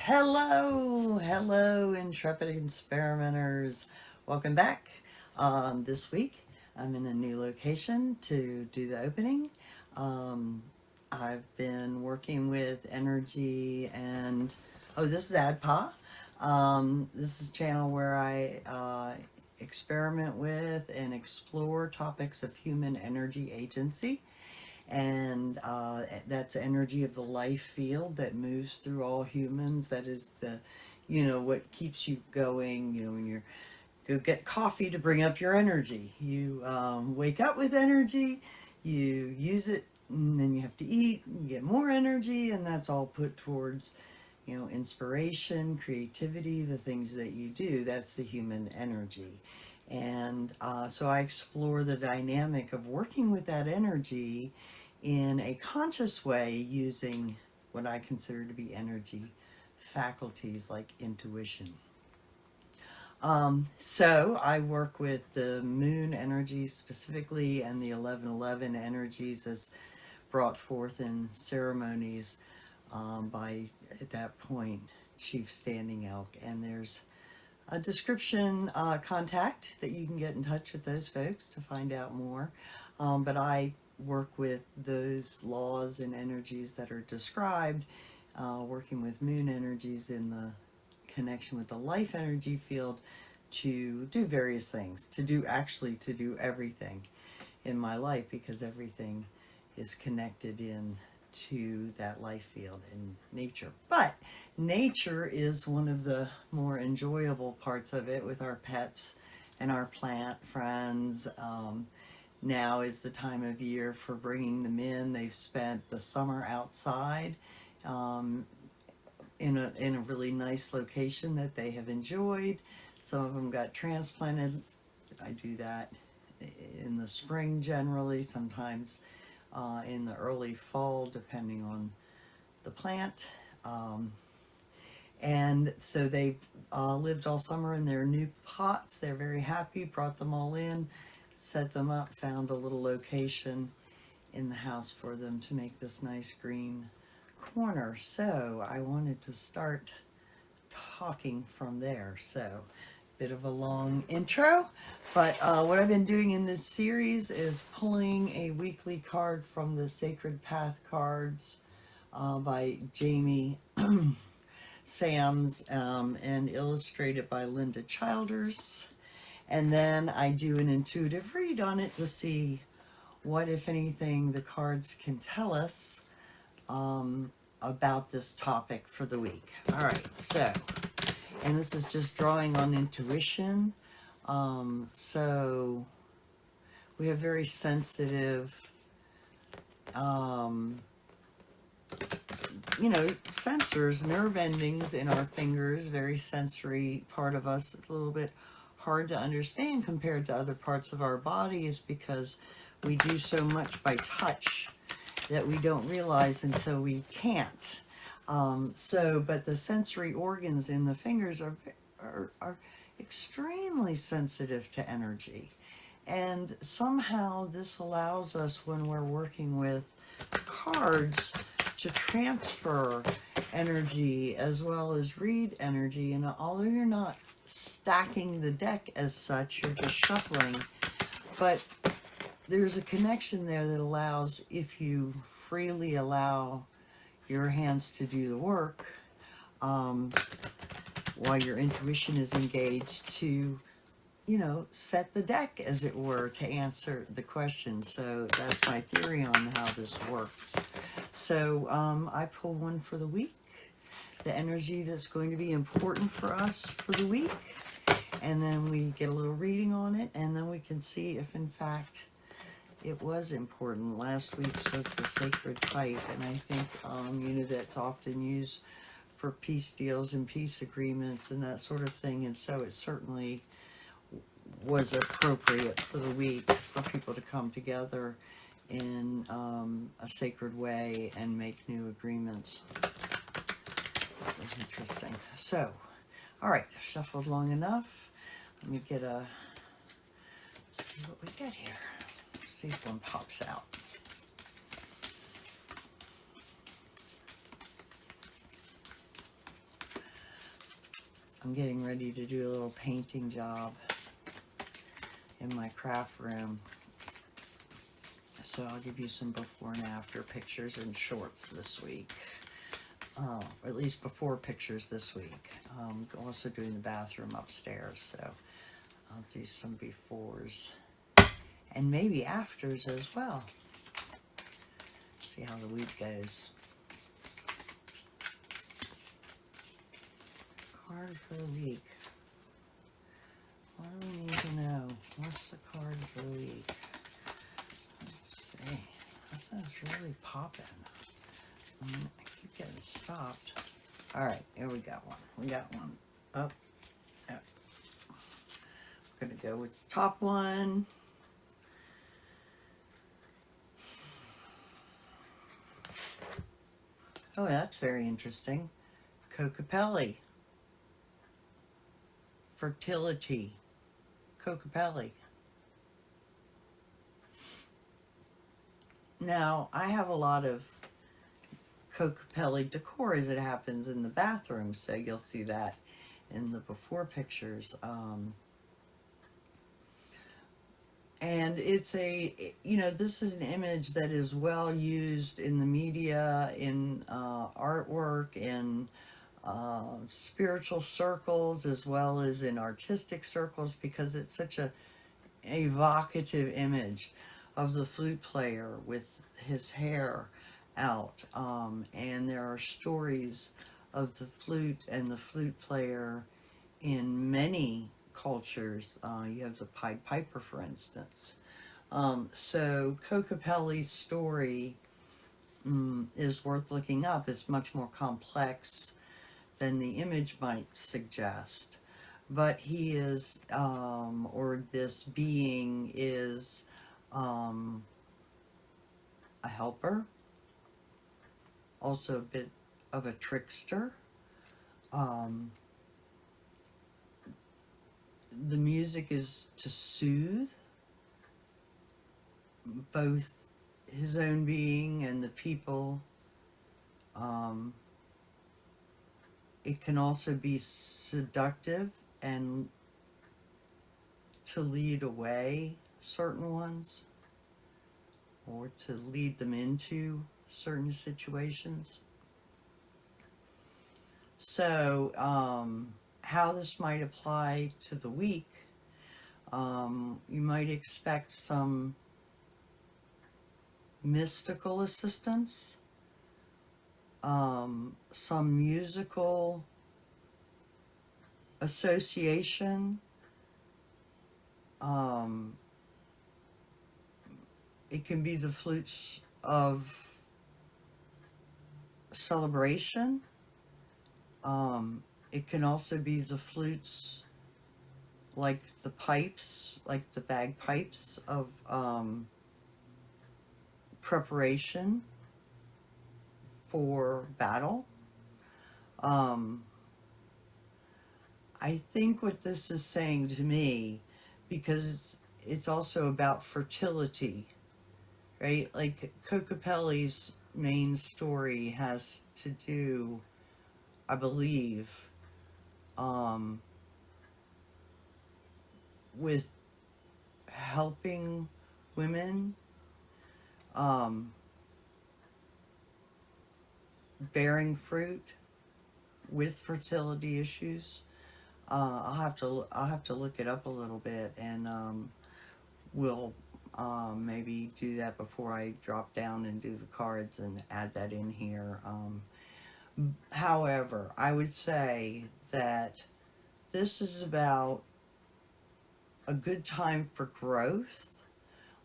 Hello, intrepid experimenters. Welcome back. This week, I'm in a new location to do the opening. Um, I've been working with energy and, this is Adhpa. This is a channel where I experiment with and explore topics of human energy agency. And that's energy of the life field that moves through all humans. That is what keeps you going. When you go get coffee to bring up your energy, you wake up with energy, you use it, and then you have to eat and get more energy, and that's all put towards inspiration, creativity, the things that you do. That's the human energy. And so I explore the dynamic of working with that energy in a conscious way using what I consider to be energy faculties like intuition. So I work with the moon energies specifically and the 1111 energies as brought forth in ceremonies by, at that point, Chief Standing Elk. And there's a description contact that you can get in touch with those folks to find out more. But I work with those laws and energies that are described, working with moon energies in the connection with the life energy field to do various things, to do everything in my life, because everything is connected in to that life field in nature. But nature is one of the more enjoyable parts of it with our pets and our plant friends. Now is the time of year for bringing them in. They've spent the summer outside in a really nice location that they have enjoyed. Some of them got transplanted. I do that in the spring generally, sometimes in the early fall, depending on the plant. And so they've lived all summer in their new pots. They're very happy, brought them all in, set them up, found a little location in the house for them to make this nice green corner. So I wanted to start talking from there. So bit of a long intro, but what I've been doing in this series is pulling a weekly card from the Sacred Path cards by Jamie Sams and illustrated by Linda Childers. And then I do an intuitive read on it to see what, if anything, the cards can tell us about this topic for the week. All right, so, and this is just drawing on intuition. So we have very sensitive, sensors, nerve endings in our fingers, very sensory part of us. It's a little bit hard to understand compared to other parts of our bodies because we do so much by touch that we don't realize until we can't. But the sensory organs in the fingers are extremely sensitive to energy. And somehow this allows us, when we're working with cards, to transfer energy as well as read energy. And although you're not stacking the deck as such, you're just shuffling, but there's a connection there that allows, if you freely allow your hands to do the work, while your intuition is engaged, to set the deck, as it were, to answer the question. So that's my theory on how this works. So I pull one for the week, the energy that's going to be important for us for the week, and then we get a little reading on it, and then we can see if in fact it was important. Last week's was the sacred pipe, and I think that's often used for peace deals and peace agreements and that sort of thing, and so it certainly was appropriate for the week for people to come together in a sacred way and make new agreements. That was interesting. So, all right, shuffled long enough. Let me see what we get here. See if one pops out. I'm getting ready to do a little painting job in my craft room. So I'll give you some before and after pictures and shorts this week. Or at least before pictures this week. Also doing the bathroom upstairs, so I'll do some befores and maybe afters as well. See how the week goes. Card for the week. What do we need to know? What's the card for the week? Let's see. I thought it's really popping. I keep getting stopped. All right, here we got one. We got one. Up. Up. We're going to go with the top one. Oh, that's very interesting. Kokopelli. Fertility. Kokopelli. Now, I have a lot of Kokopelli decor as it happens in the bathroom, so you'll see that in the before pictures. And it's this is an image that is well used in the media, in artwork, in spiritual circles, as well as in artistic circles, because it's such a evocative image of the flute player with his hair out. And there are stories of the flute and the flute player in many cultures. You have the Pied Piper, for instance. So Kokopelli's story is worth looking up. It's much more complex than the image might suggest. But he is, or this being is a helper, also a bit of a trickster. The music is to soothe both his own being and the people. It can also be seductive and to lead away certain ones, or to lead them into certain situations. So, how this might apply to the week, you might expect some mystical assistance, some musical association. It can be the flutes of celebration. It can also be the flutes, like the pipes, like the bagpipes of preparation for battle. I think what this is saying to me, because it's also about fertility, right? Like Kokopelli's main story has to do, I believe, with helping women bearing fruit with fertility issues. I'll have to look it up a little bit, and we'll maybe do that before I drop down and do the cards and add that in here. However, I would say that this is about a good time for growth.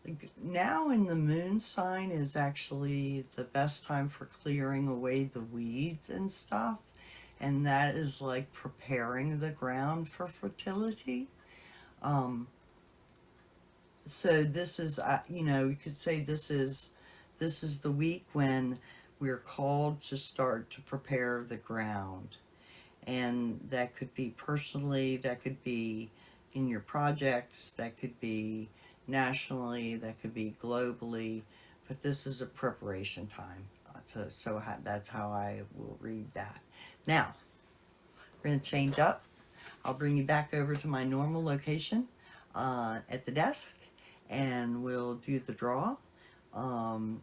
Like now in the moon sign is actually the best time for clearing away the weeds and stuff. And that is like preparing the ground for fertility. So this is, you could say this is the week when we're called to start to prepare the ground. And that could be personally, that could be in your projects, that could be nationally, that could be globally, but this is a preparation time. So that's how I will read that. Now, we're going to change up. I'll bring you back over to my normal location at the desk, and we'll do the draw. And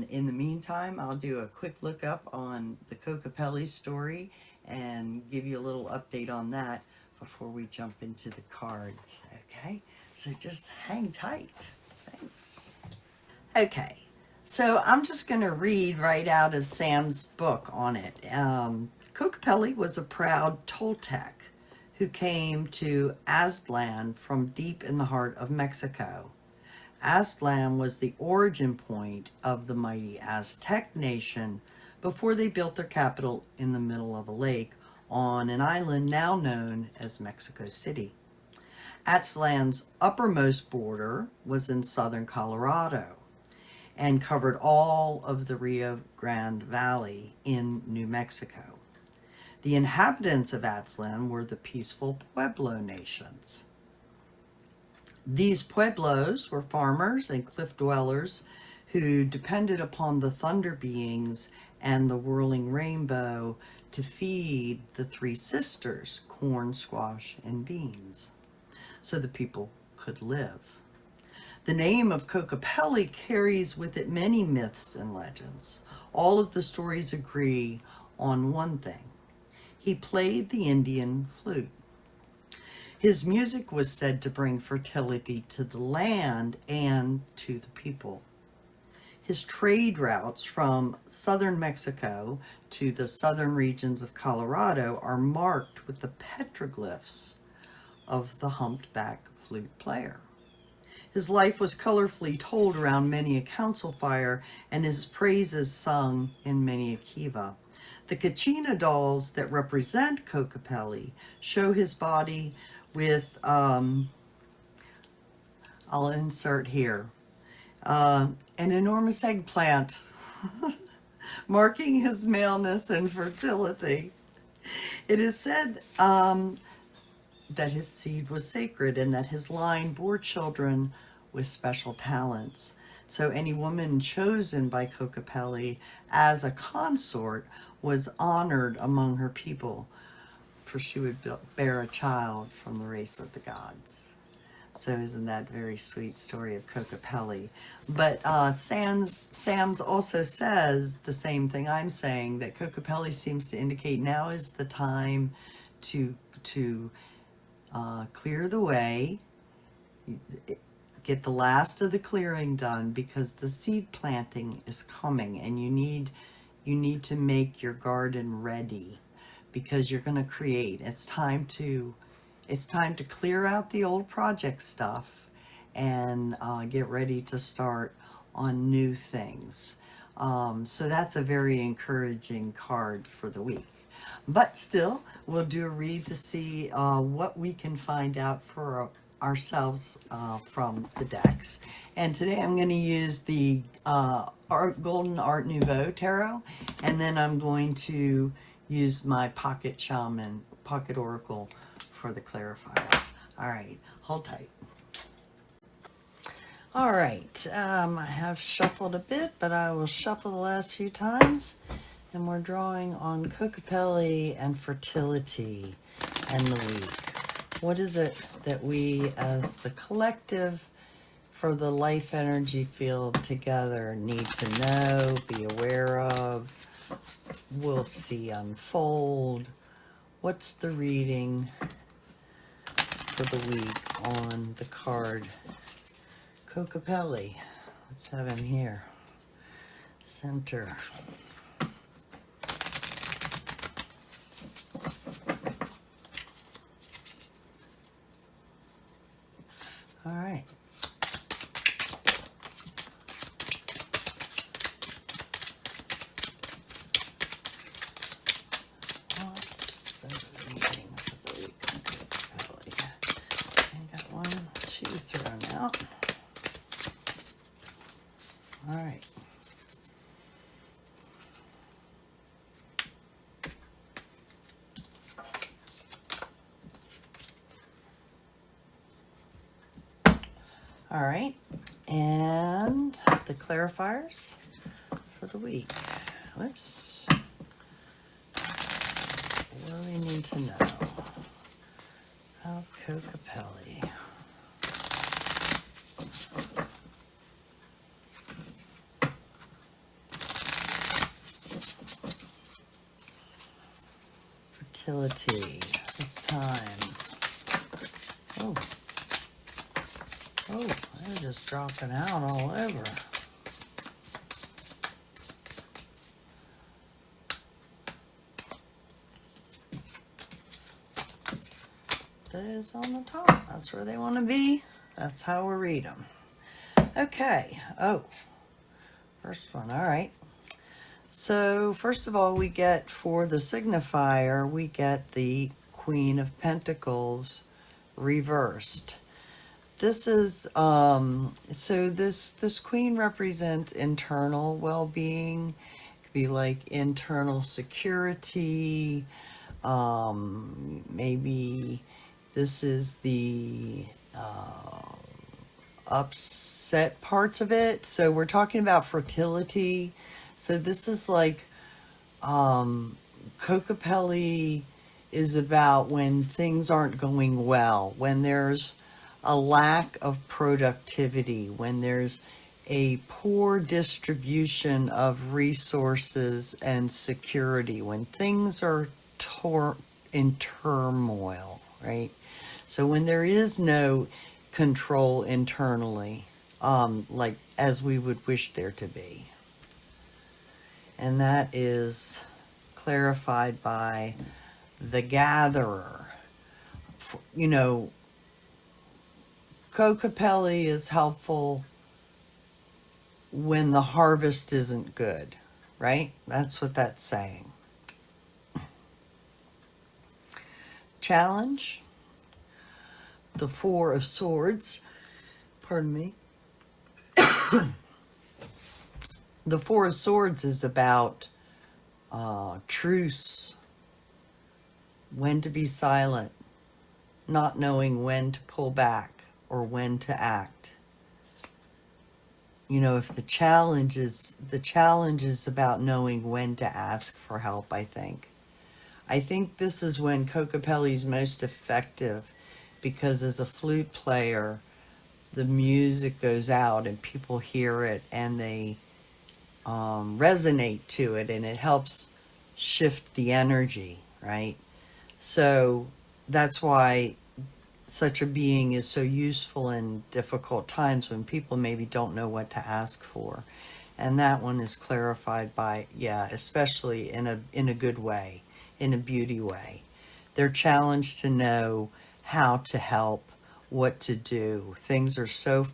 in the meantime, I'll do a quick look up on the Kokopelli story and give you a little update on that before we jump into the cards. Okay, so just hang tight. Thanks. Okay, so I'm just going to read right out of Sam's book on it. Kokopelli was a proud Toltec who came to Aztlan from deep in the heart of Mexico. Aztlan was the origin point of the mighty Aztec nation before they built their capital in the middle of a lake on an island now known as Mexico City. Aztlan's uppermost border was in southern Colorado and covered all of the Rio Grande Valley in New Mexico. The inhabitants of Aztlan were the peaceful Pueblo nations. These Pueblos were farmers and cliff dwellers who depended upon the thunder beings and the whirling rainbow to feed the three sisters, corn, squash, and beans, so the people could live. The name of Kokopelli carries with it many myths and legends. All of the stories agree on one thing. He played the Indian flute. His music was said to bring fertility to the land and to the people. His trade routes from southern Mexico to the southern regions of Colorado are marked with the petroglyphs of the humpback flute player. His life was colorfully told around many a council fire and his praises sung in many a kiva. The Kachina dolls that represent Kokopelli show his body with, I'll insert here, an enormous eggplant, marking his maleness and fertility. It is said that his seed was sacred and that his line bore children with special talents. So any woman chosen by Kokopelli as a consort was honored among her people, for she would bear a child from the race of the gods. So isn't that a very sweet story of Kokopelli? But Sam's also says the same thing I'm saying, that Kokopelli seems to indicate now is the time to clear the way, get the last of the clearing done, because the seed planting is coming, and you need to make your garden ready, because you're going to create. It's time to clear out the old project stuff and get ready to start on new things. So that's a very encouraging card for the week. But still, we'll do a read to see what we can find out for ourselves from the decks. And today I'm going to use the Golden Art Nouveau Tarot, and then I'm going to use my Pocket Shaman, Pocket Oracle for the clarifiers. All right, hold tight. All right, I have shuffled a bit, but I will shuffle the last few times. And we're drawing on Kokopelli and fertility and the week. What is it that we as the collective for the life energy field together need to know, be aware of, we'll see unfold? What's the reading for the week on the card Kokopelli? Let's have him here. Center. All right. What's the reading for the week on Kokopelli? I got 1, 2 thrown out. All right. All right, and the clarifiers for the week. Whoops. What do we need to know? Kokopelli. Fertility this time. Oh, they're just dropping out all over. Those on the top. That's where they want to be. That's how we read them. Okay. Oh, first one. All right. So first of all, we get for the signifier, we get the Queen of Pentacles reversed. This is so this queen represents internal well-being. It could be like internal security. Maybe this is the upset parts of it. So we're talking about fertility. So this is like Kokopelli is about when things aren't going well, when there's a lack of productivity, when there's a poor distribution of resources and security, when things are in turmoil, right? So when there is no control internally, like as we would wish there to be. And that is clarified by the gatherer. You know, Kokopelli is helpful when the harvest isn't good, right? That's what that's saying. Challenge. The Four of Swords. Pardon me. The Four of Swords is about truce, when to be silent, not knowing when to pull back or when to act. You know, if the challenge is about knowing when to ask for help, I think. I think this is when Kokopelli is most effective, because as a flute player, the music goes out and people hear it and they resonate to it, and it helps shift the energy, right? So that's why such a being is so useful in difficult times when people maybe don't know what to ask for. And that one is clarified by, yeah, especially in a good way, in a beauty way. They're challenged to know how to help, what to do. Things are so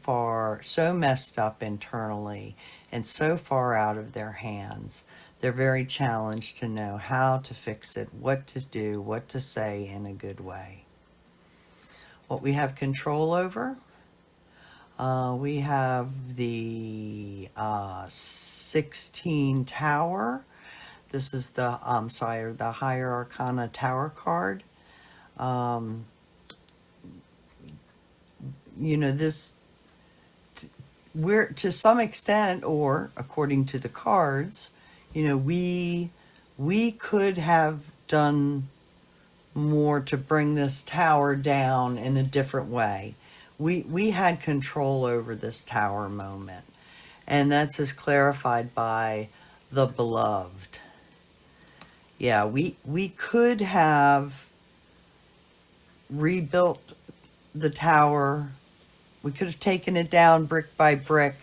messed up internally and so far out of their hands. They're very challenged to know how to fix it, what to do, what to say in a good way. What we have control over, we have the 16 Tower. This is the the Higher Arcana Tower card. You know, this, we're to some extent, or according to the cards, you know, we could have done more to bring this tower down in a different way. We had control over this tower moment, and that's as clarified by the Beloved. Yeah, we could have rebuilt the tower. We could have taken it down brick by brick.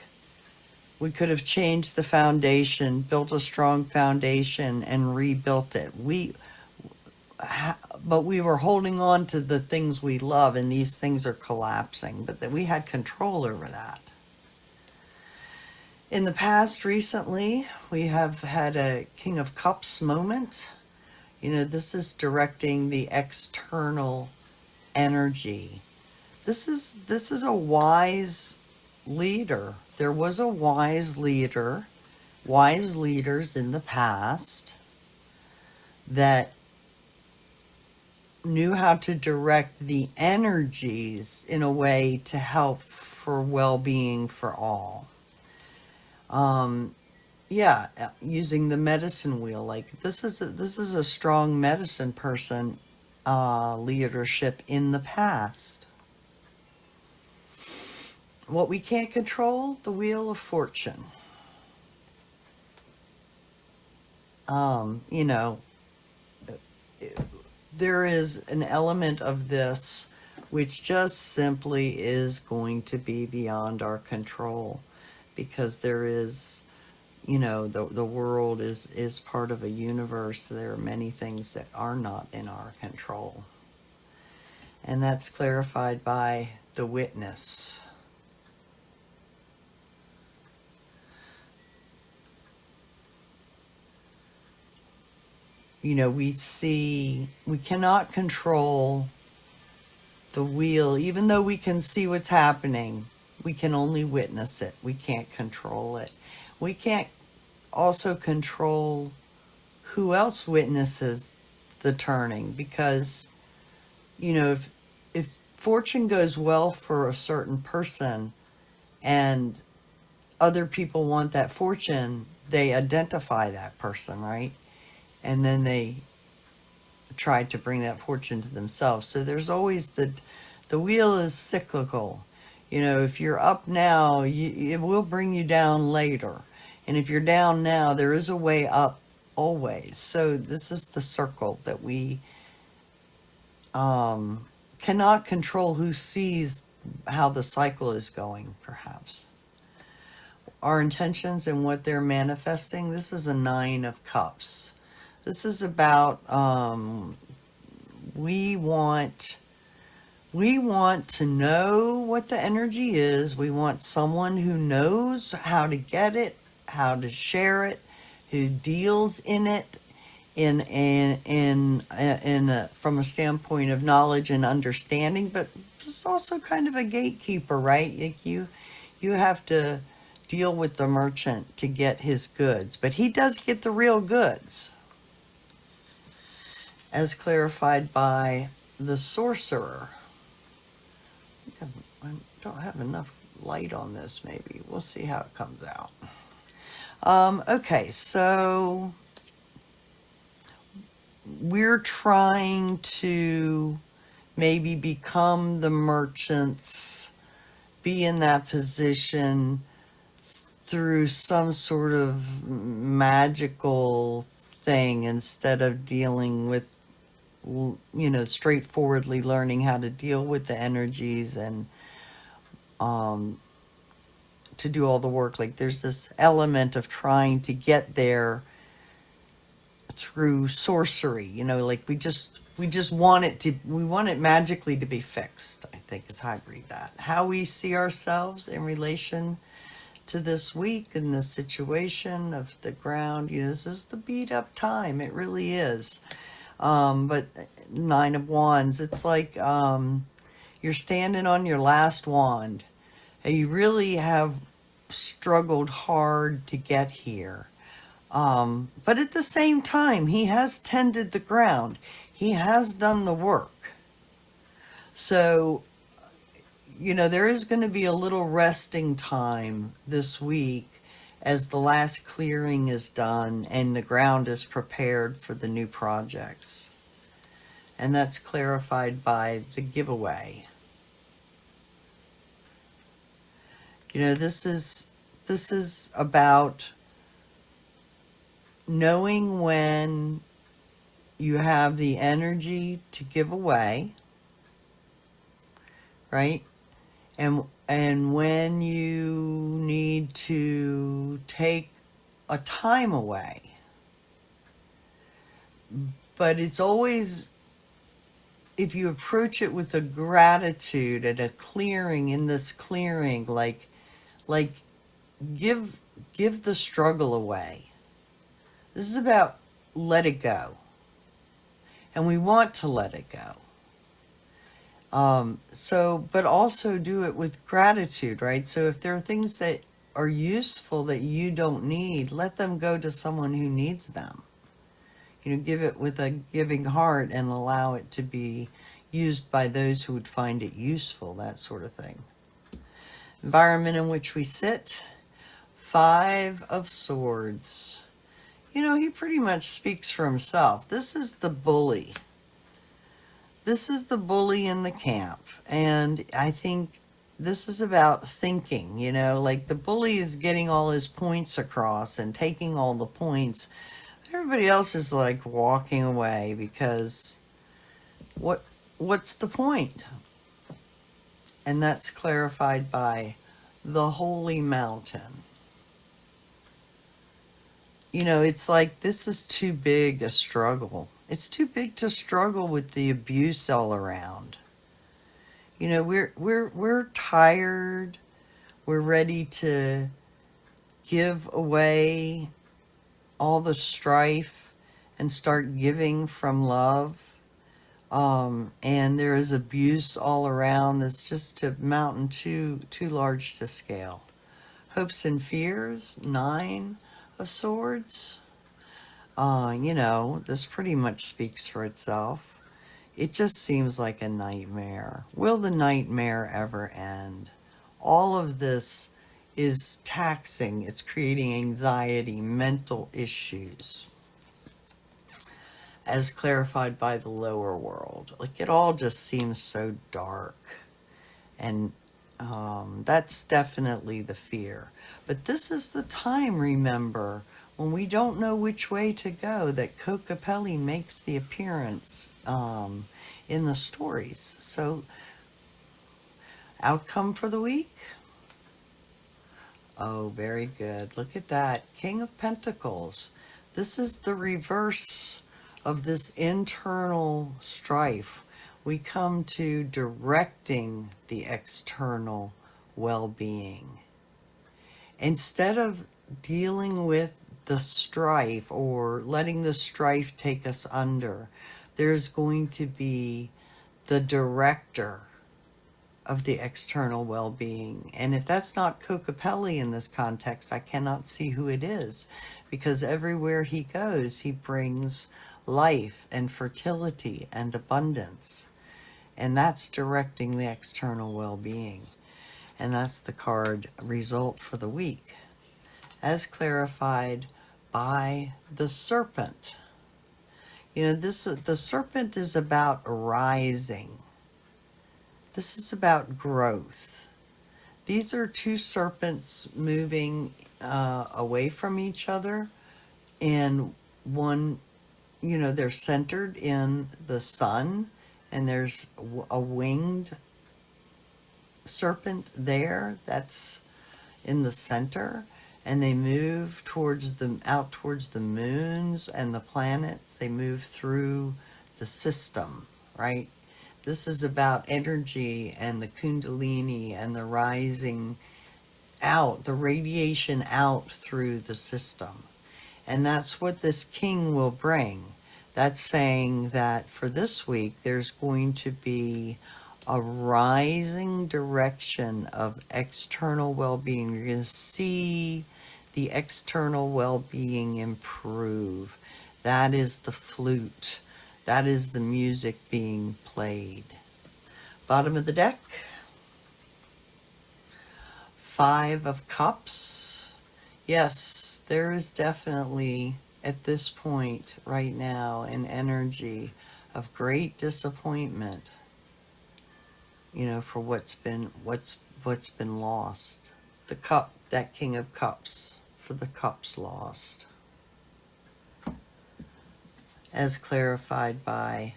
We could have changed the foundation, built a strong foundation, and rebuilt it. But we were holding on to the things we love, and these things are collapsing. But that we had control over that. In the past, recently, we have had a King of Cups moment. You know, this is directing the external energy. This is a wise leader. There was a wise leaders in the past that knew how to direct the energies in a way to help for well-being for all. Yeah, using the medicine wheel, like this is a strong medicine person leadership in the past. What we can't control, the wheel of fortune. You know, there is an element of this which just simply is going to be beyond our control, because there is, you know, the world is part of a universe. There are many things that are not in our control. And that's clarified by the witness. You know, we cannot control the wheel. Even though we can see what's happening, we can only witness it. We can't control it. We can't also control who else witnesses the turning, because, you know, if fortune goes well for a certain person and other people want that fortune, they identify that person, right? And then they try to bring that fortune to themselves. So there's always the wheel is cyclical. You know, if you're up now, it will bring you down later. And if you're down now, there is a way up always. So this is the circle that we cannot control, who sees how the cycle is going, perhaps. Our intentions and what they're manifesting. This is a 9 of Cups. This is about we want to know what the energy is. We want someone who knows how to get it, how to share it, who deals in it from a standpoint of knowledge and understanding, but just also kind of a gatekeeper, right? Like you have to deal with the merchant to get his goods, but he does get the real goods, as clarified by the sorcerer. I don't have enough light on this, maybe. We'll see how it comes out. Okay, so we're trying to maybe become the merchants, be in that position through some sort of magical thing, instead of dealing with, you know, straightforwardly learning how to deal with the energies and to do all the work. Like there's this element of trying to get there through sorcery, you know, like we just want it magically to be fixed, I think is how I read that. How we see ourselves in relation to this week and the situation of the ground, you know, this is the beat up time. It really is. But 9 of Wands, it's like you're standing on your last wand, and you really have struggled hard to get here. But at the same time, he has tended the ground. He has done the work. So, you know, there is going to be a little resting time this week as the last clearing is done and the ground is prepared for the new projects. And that's clarified by the giveaway. You know, this is about knowing when you have the energy to give away, right? And when you need to take a time away. But it's always, if you approach it with a gratitude and a clearing, in this clearing, like give the struggle away. This is about let it go. And we want to let it go. But also do it with gratitude, right? So if there are things that are useful that you don't need, let them go to someone who needs them. You know, give it with a giving heart and allow it to be used by those who would find it useful, that sort of thing. Environment in which we sit. 5 of Swords. You know, he pretty much speaks for himself. This is the bully. this is the bully in the camp. And I think this is about thinking, you know, like the bully is getting all his points across and taking all the points. Everybody else is like walking away because what's the point? And that's clarified by the holy mountain. You know, it's like this is too big a struggle. It's too big to struggle with the abuse all around. You know, we're tired. We're ready to give away all the strife and start giving from love. And there is abuse all around that's just a mountain too large to scale. Hopes and fears, 9 of Swords. You know, this pretty much speaks for itself. It just seems like a nightmare. Will the nightmare ever end? All of this is taxing. It's creating anxiety, mental issues, as clarified by the lower world. Like, it all just seems so dark. And that's definitely the fear. But this is the time, remember, when we don't know which way to go, that Kokopelli makes the appearance in the stories. So, outcome for the week? Oh, very good. Look at that. King of Pentacles. This is the reverse of this internal strife. We come to directing the external well-being. Instead of dealing with the strife or letting the strife take us under, there's going to be the director of the external well-being. And if that's not Kokopelli in this context, I cannot see who it is, because everywhere he goes, he brings life and fertility and abundance. And that's directing the external well-being. And that's the card result for the week, as clarified by the serpent. You know, the serpent is about rising. This is about growth. These are 2 serpents moving away from each other, and one, you know, they're centered in the sun, and there's a winged serpent there that's in the center, and they move out towards the moons and the planets. They move through the system, right? This is about energy and the kundalini and the rising out, the radiation out through the system. And that's what this king will bring. That's saying that for this week, there's going to be a rising direction of external well-being. You're going to see the external well-being improve. That is the flute. That is the music being played. Bottom of the deck, 5 of Cups. Yes, there is definitely, at this point right now, an energy of great disappointment, you know, for what's been lost. The cup, that King of Cups, for the cups lost, as clarified by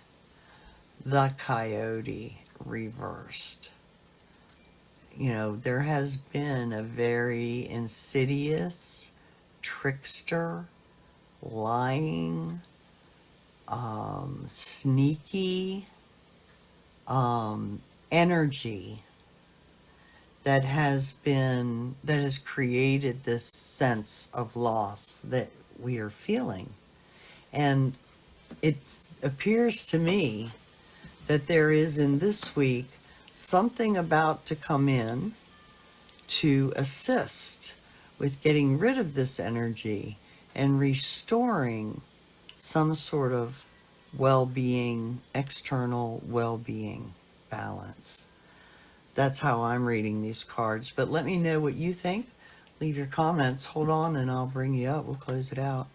the Coyote reversed. You know, there has been a very insidious, trickster, lying, sneaky energy that has created this sense of loss that we are feeling. And it appears to me that there is, in this week, something about to come in to assist with getting rid of this energy and restoring some sort of well-being, external well-being balance. That's how I'm reading these cards. But let me know what you think. Leave your comments. Hold on and I'll bring you up. We'll close it out.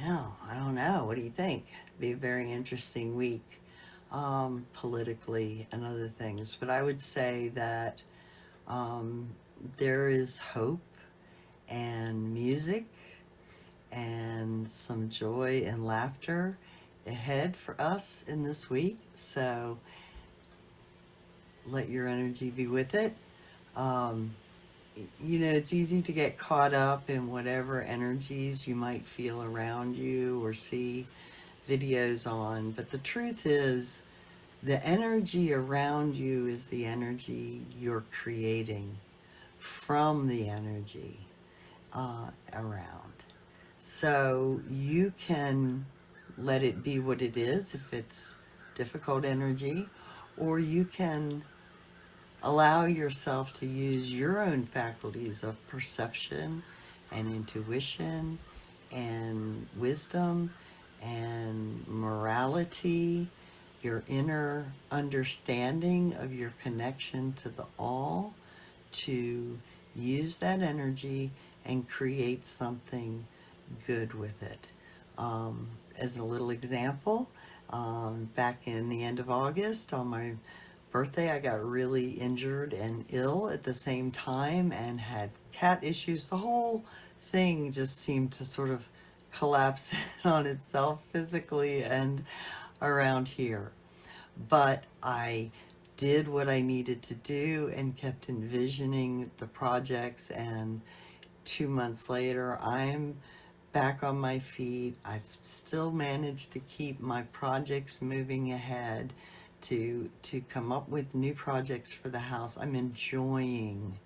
Well, I don't know. What do you think? be a very interesting week, politically and other things. But I would say that there is hope and music and some joy and laughter ahead for us in this week. So let your energy be with it. You know, it's easy to get caught up in whatever energies you might feel around you or see videos on, but the truth is the energy around you is the energy you're creating from the energy around. So you can let it be what it is if it's difficult energy, or you can allow yourself to use your own faculties of perception and intuition and wisdom and morality, your inner understanding of your connection to the all, to use that energy and create something good with it. As a little example, back in the end of August on my birthday, I got really injured and ill at the same time and had cat issues. The whole thing just seemed to sort of collapse on itself physically and around here. But I did what I needed to do and kept envisioning the projects, and 2 months later I'm back on my feet. I've still managed to keep my projects moving ahead, to come up with new projects for the house. I'm enjoying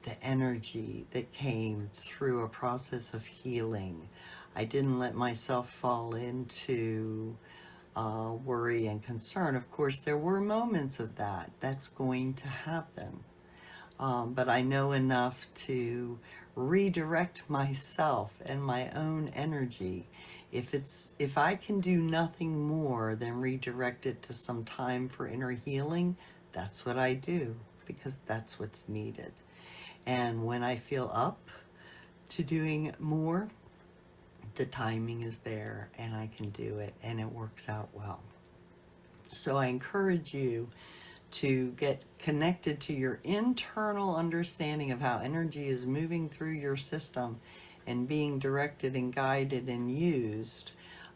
the energy that came through a process of healing. I didn't let myself fall into worry and concern. Of course, there were moments of that. That's going to happen. But I know enough to redirect myself and my own energy. If I can do nothing more than redirect it to some time for inner healing, that's what I do, because that's what's needed. And when I feel up to doing more, the timing is there and I can do it, and it works out well. So I encourage you to get connected to your internal understanding of how energy is moving through your system and being directed and guided and used,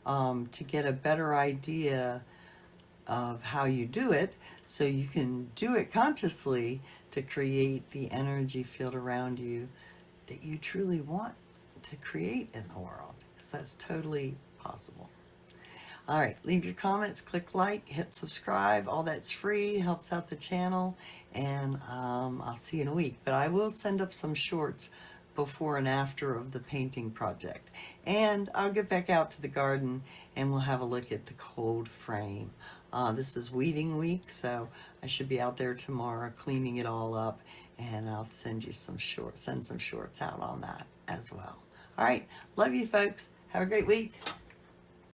to get a better idea of how you do it, so you can do it consciously to create the energy field around you that you truly want to create in the world, because that's totally possible. All right, leave your comments, click like, hit subscribe. All that's free, helps out the channel, and I'll see you in a week. But I will send up some shorts before and after of the painting project. And I'll get back out to the garden and we'll have a look at the cold frame. This is weeding week, so I should be out there tomorrow cleaning it all up, and I'll send some shorts out on that as well. All right, love you folks. Have a great week.